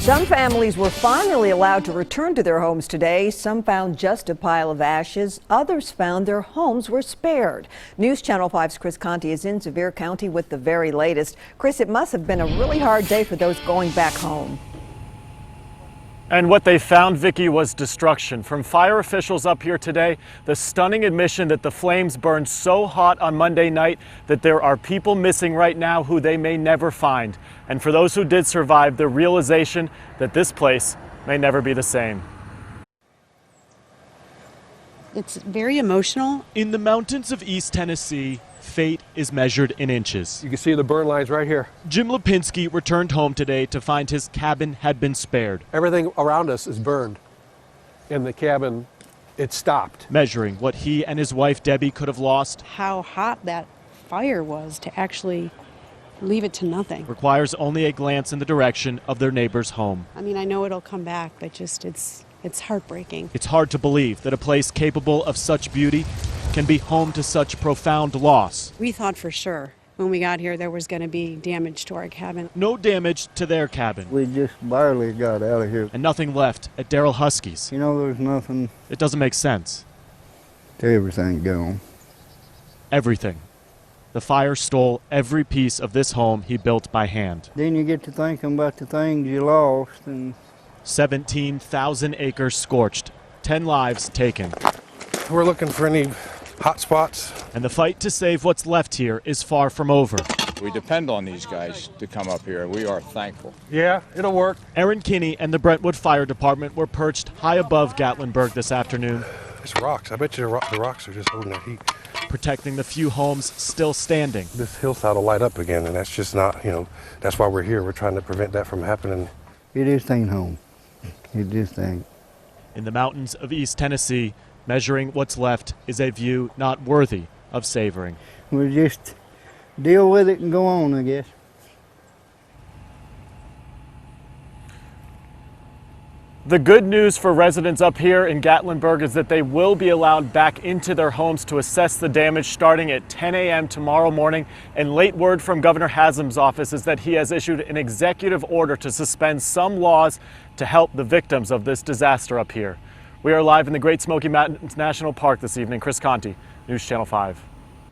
Some families were finally allowed to return to their homes today. Some found just a pile of ashes. Others found their homes were spared. News Channel 5's Chris Conti is in Sevier County with the very latest. Chris, it must have been a really hard day for those going back home. And what they found, Vicki, was destruction. From fire officials up here today, the stunning admission that the flames burned so hot on Monday night that there are people missing right now who they may never find. And for those who did survive, the realization that this place may never be the same. It's very emotional. In the mountains of East Tennessee, fate is measured in inches. You can see the burn lines right here. Jim Lipinski returned home today to find his cabin had been spared. Everything around us is burned. In the cabin, it stopped. Measuring what he and his wife Debbie could have lost. How hot that fire was to actually leave it to nothing. Requires only a glance in the direction of their neighbor's home. I mean, I know it'll come back, but just it's heartbreaking. It's hard to believe that a place capable of such beauty can be home to such profound loss. We thought for sure when we got here there was going to be damage to our cabin. No damage to their cabin. We just barely got out of here. And nothing left at Daryl Husky's. You know, there's nothing. It doesn't make sense. Everything gone. Everything. The fire stole every piece of this home he built by hand. Then you get to thinking about the things you lost, and 17,000 acres scorched, 10 lives taken. We're looking for any hot spots. And the fight to save what's left here is far from over. We depend on these guys to come up here. We are thankful. Yeah, it'll work. Aaron Kinney and the Brentwood Fire Department were perched high above Gatlinburg this afternoon. It's rocks. I bet you the rocks are just holding that heat. Protecting the few homes still standing. This hillside will light up again, and that's just not, that's why we're here. We're trying to prevent that from happening. it is staying home. It just ain't. In the mountains of East Tennessee, measuring what's left is a view not worthy of savoring. We'll just deal with it and go on, I guess. The good news for residents up here in Gatlinburg is that they will be allowed back into their homes to assess the damage starting at 10 a.m. tomorrow morning. And late word from Governor Haslam's office is that he has issued an executive order to suspend some laws to help the victims of this disaster up here. We are live in the Great Smoky Mountains National Park this evening. Chris Conti, News Channel 5.